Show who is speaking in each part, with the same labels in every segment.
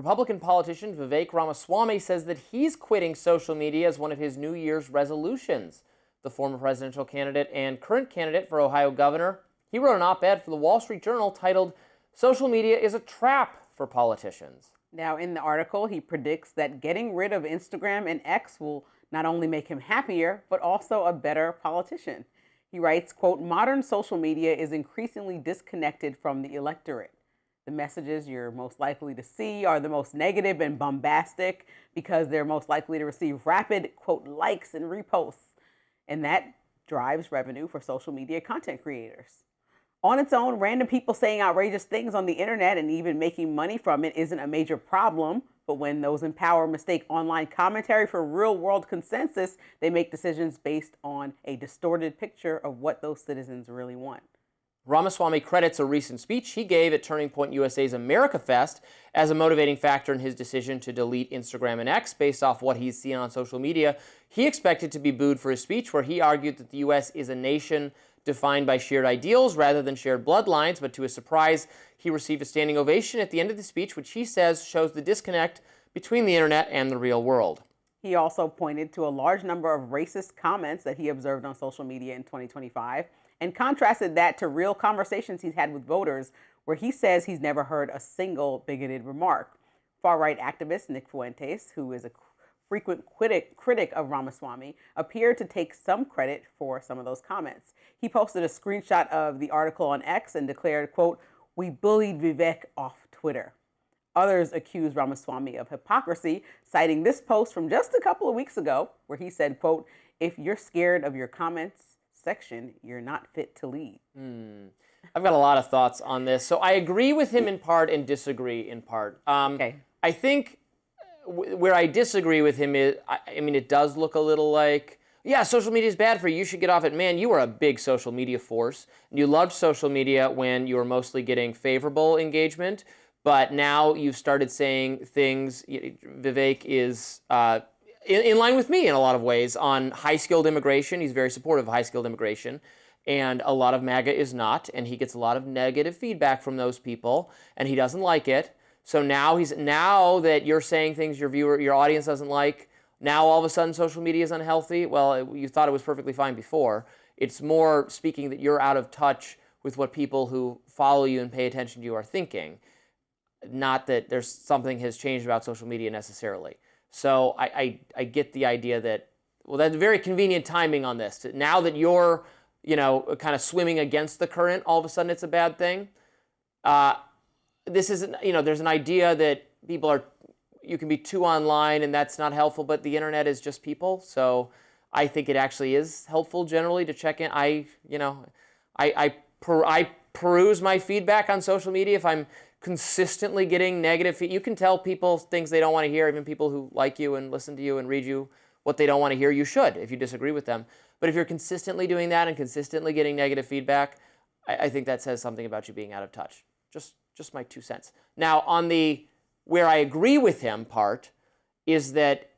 Speaker 1: Republican politician Vivek Ramaswamy says that he's quitting social media as one of his New Year's resolutions. The former presidential candidate and current candidate for Ohio governor, he wrote an op-ed for the Wall Street Journal titled, "Social Media is a Trap for Politicians."
Speaker 2: Now, in the article, he predicts that getting rid of Instagram and X will not only make him happier, but also a better politician. He writes, quote, "Modern social media is increasingly disconnected from the electorate. The messages you're most likely to see are the most negative and bombastic because they're most likely to receive rapid, quote, likes and reposts. And that drives revenue for social media content creators. On its own, random people saying outrageous things on the internet and even making money from it isn't a major problem. But when those in power mistake online commentary for real-world consensus, they make decisions based on a distorted picture of what those citizens really want."
Speaker 1: Ramaswamy credits a recent speech he gave at Turning Point USA's AmericaFest as a motivating factor in his decision to delete Instagram and X based off what he's seen on social media. He expected to be booed for his speech, where he argued that the U.S. is a nation defined by shared ideals rather than shared bloodlines, but to his surprise, he received a standing ovation at the end of the speech, which he says shows the disconnect between the internet and the real world.
Speaker 2: He also pointed to a large number of racist comments that he observed on social media in 2025 and contrasted that to real conversations he's had with voters, where he says he's never heard a single bigoted remark. Far-right activist Nick Fuentes, who is a frequent critic of Ramaswamy, appeared to take some credit for some of those comments. He posted a screenshot of the article on X and declared, quote, "We bullied Vivek off Twitter." Others accused Ramaswamy of hypocrisy, citing this post from just a couple of weeks ago, where he said, quote, "If you're scared of your comments section, you're not fit to lead."
Speaker 1: I've got a lot of thoughts on this. So I agree with him in part and disagree in part.
Speaker 2: Okay.
Speaker 1: I think where I disagree with him is, I mean, it does look a little like, yeah, social media is bad for you. You should get off it. Man, you were a big social media force. You loved social media when you were mostly getting favorable engagement. But now you've started saying things. Vivek is in line with me in a lot of ways on high-skilled immigration. He's very supportive of high-skilled immigration. And a lot of MAGA is not. And he gets a lot of negative feedback from those people. And he doesn't like it. So now that you're saying things your audience doesn't like, now all of a sudden social media is unhealthy. Well, you thought it was perfectly fine before. It's more speaking that you're out of touch with what people who follow you and pay attention to you are thinking. Not that there's something has changed about social media necessarily. So I get the idea that, well, that's very convenient timing on this. Now that you're, kind of swimming against the current, all of a sudden it's a bad thing. This isn't, there's an idea that you can be too online and that's not helpful, but the internet is just people. So I think it actually is helpful generally to check in. I peruse my feedback on social media. If I'm consistently getting negative feedback, you can tell people things they don't want to hear, even people who like you and listen to you and read you what they don't want to hear. You should, if you disagree with them. But if you're consistently doing that and consistently getting negative feedback, I think that says something about you being out of touch. Just my 2 cents. Now, on the where I agree with him part is that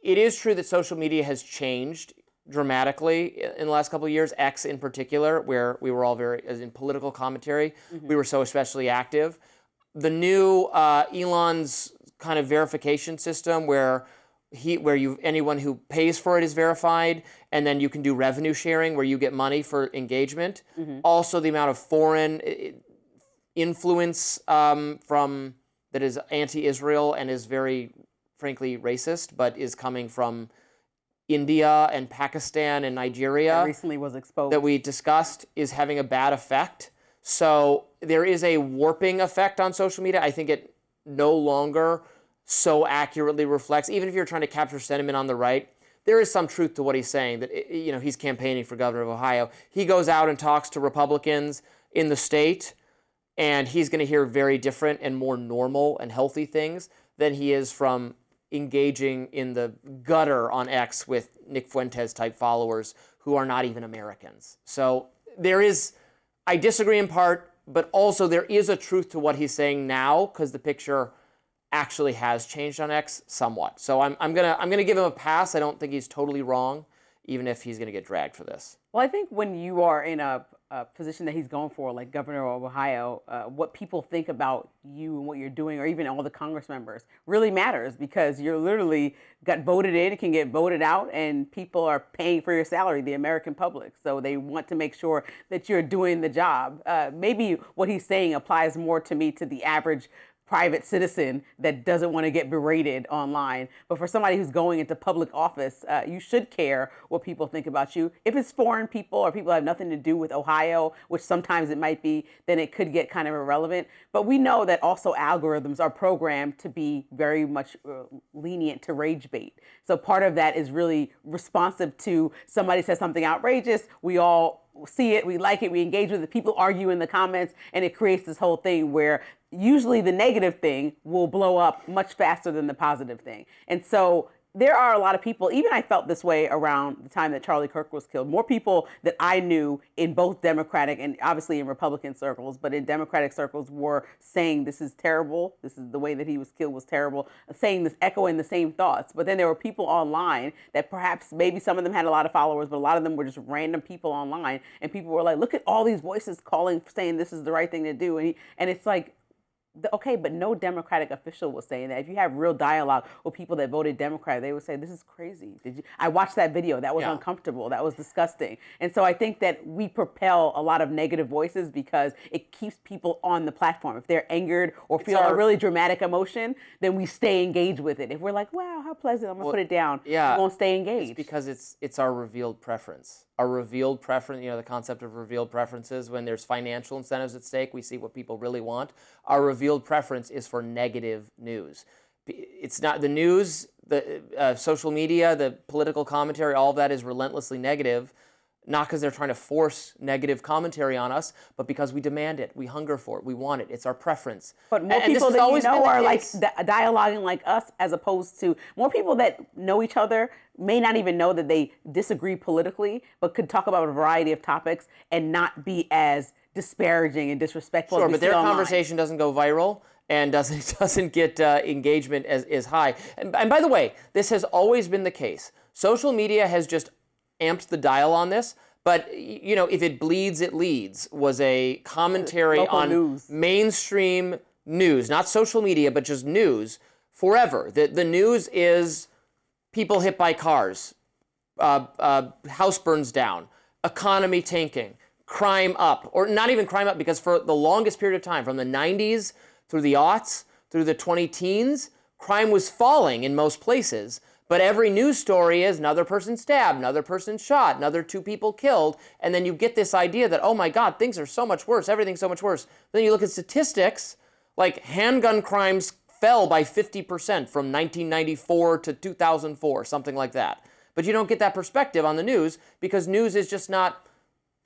Speaker 1: it is true that social media has changed dramatically in the last couple of years, X in particular, where we were all as in political commentary, we were so especially active. The new Elon's kind of verification system where anyone who pays for it is verified, and then you can do revenue sharing where you get money for engagement. Also, the amount of foreign influence from that is anti-Israel and is very, frankly, racist, but is coming from India and Pakistan and Nigeria.
Speaker 2: That recently was exposed.
Speaker 1: That we discussed is having a bad effect. So there is a warping effect on social media. I think it no longer so accurately reflects, even if you're trying to capture sentiment on the right, there is some truth to what he's saying, that he's campaigning for governor of Ohio. He goes out and talks to Republicans in the state, and he's going to hear very different and more normal and healthy things than he is from engaging in the gutter on X with Nick Fuentes type followers who are not even Americans. So I disagree in part, but also there is a truth to what he's saying now, because the picture actually has changed on X somewhat. So I'm gonna give him a pass. I don't think he's totally wrong, even if he's gonna get dragged for this.
Speaker 2: Well, I think when you are in a position that he's going for, like governor of Ohio, what people think about you and what you're doing, or even all the Congress members, really matters, because you're literally got voted in, can get voted out, and people are paying for your salary, the American public. So they want to make sure that you're doing the job. Maybe what he's saying applies more to me, to the average private citizen that doesn't want to get berated online. But for somebody who's going into public office, you should care what people think about you. If it's foreign people or people that have nothing to do with Ohio, which sometimes it might be, then it could get kind of irrelevant. But we know that also algorithms are programmed to be very much lenient to rage bait. So part of that is really responsive to somebody says something outrageous. We all see it, we like it, we engage with it, people argue in the comments, and it creates this whole thing where usually the negative thing will blow up much faster than the positive thing. And so there are a lot of people, even I felt this way around the time that Charlie Kirk was killed, more people that I knew in both Democratic and obviously in Republican circles, but in Democratic circles, were saying this is terrible, this is the way that he was killed was terrible, saying this, echoing the same thoughts. But then there were people online that perhaps, maybe some of them had a lot of followers, but a lot of them were just random people online, and people were like, look at all these voices calling, saying this is the right thing to do. And it's like, okay, but no Democratic official was saying that. If you have real dialogue with people that voted Democrat, they would say, this is crazy. I watched that video. That was uncomfortable. That was disgusting. And so I think that we propel a lot of negative voices because it keeps people on the platform. If they're angered or feel a really dramatic emotion, then we stay engaged with it. If we're like, wow, how pleasant, I'm going to put it down, we won't stay engaged.
Speaker 1: It's because it's our revealed preference. Our revealed preference, the concept of revealed preferences, when there's financial incentives at stake, we see what people really want. Our revealed preference is for negative news. It's not the news, the social media, the political commentary, all of that is relentlessly negative, not because they're trying to force negative commentary on us, but because we demand it, we hunger for it, we want it, it's our preference.
Speaker 2: But more people that you know are like dialoguing like us, as opposed to more people that know each other may not even know that they disagree politically, but could talk about a variety of topics and not be as disparaging and disrespectful.
Speaker 1: Sure, but their conversation doesn't go viral and doesn't get engagement as high. And by the way, this has always been the case. Social media has just amped the dial on this, but if it bleeds, it leads was a commentary on
Speaker 2: news.
Speaker 1: Mainstream news, not social media, but just news forever. The news is people hit by cars, house burns down, economy tanking, crime up, or not even crime up, because for the longest period of time, from the 90s through the aughts, through the 2010s, crime was falling in most places. But every news story is another person stabbed, another person shot, another 2 people killed, and then you get this idea that, oh my God, things are so much worse, everything's so much worse. Then you look at statistics, like handgun crimes fell by 50% from 1994 to 2004, something like that. But you don't get that perspective on the news, because news is just not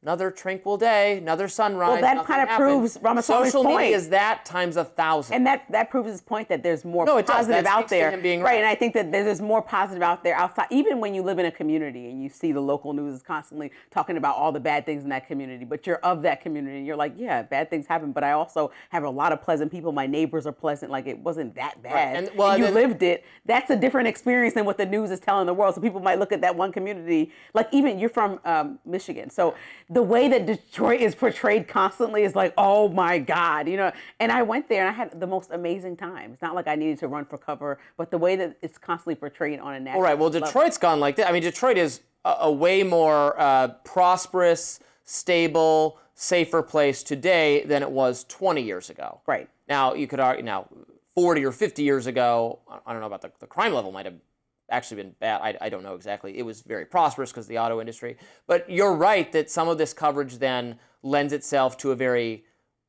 Speaker 1: another tranquil day, another sunrise.
Speaker 2: Well, that kind of proves Ramaswamy's
Speaker 1: Social
Speaker 2: point.
Speaker 1: media is that times 1,000.
Speaker 2: And that proves his point that there's more
Speaker 1: No, it does.
Speaker 2: positive
Speaker 1: That
Speaker 2: out
Speaker 1: speaks to
Speaker 2: there.
Speaker 1: him being
Speaker 2: right,
Speaker 1: right.
Speaker 2: and I think that there's more positive out there outside. Even when you live in a community and you see the local news is constantly talking about all the bad things in that community, but you're of that community and you're like, yeah, bad things happen, but I also have a lot of pleasant people. My neighbors are pleasant. Like, it wasn't that bad.
Speaker 1: Right.
Speaker 2: And you lived it. That's a different experience than what the news is telling the world. So people might look at that one community, like, even you're from Michigan. So the way that Detroit is portrayed constantly is like, oh my God, and I went there and I had the most amazing time. It's not like I needed to run for cover, but the way that it's constantly portrayed on a national
Speaker 1: All right, well, Detroit's gone like that. I mean, Detroit is a way more prosperous, stable, safer place today than it was 20 years ago.
Speaker 2: Right.
Speaker 1: Now, you could argue, 40 or 50 years ago, I don't know about the crime level might have actually been bad. I don't know exactly. It was very prosperous because of the auto industry. But you're right that some of this coverage then lends itself to a very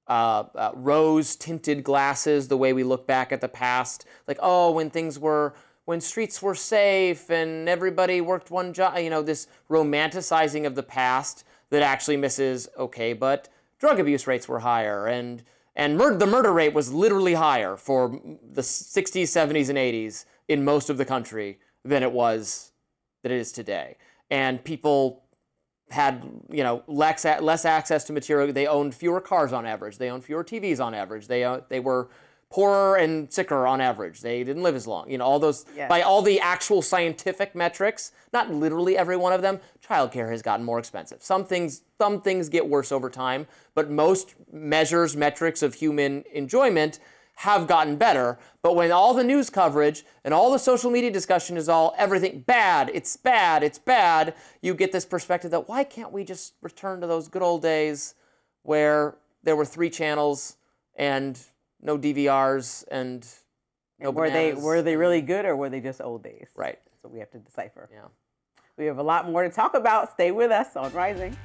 Speaker 1: rose-tinted glasses, the way we look back at the past. Like, oh, when streets were safe and everybody worked one job, this romanticizing of the past that actually misses, okay, but drug abuse rates were higher and the murder rate was literally higher for the 60s, 70s, and 80s in most of the country than it is today. And people had, less access to material. They owned fewer cars on average. They owned fewer TVs on average. They were poorer and sicker on average. They didn't live as long. All those, by all the actual scientific metrics, not literally every one of them. childcare has gotten more expensive. Some things get worse over time, but most metrics of human enjoyment have gotten better. But when all the news coverage and all the social media discussion is all everything bad, it's bad, it's bad, you get this perspective that why can't we just return to those good old days where there were 3 channels and no DVRs and no bananas.
Speaker 2: Were they really good, or were they just old days?
Speaker 1: Right.
Speaker 2: So we have to decipher.
Speaker 1: Yeah.
Speaker 2: We have a lot more to talk about. Stay with us on Rising.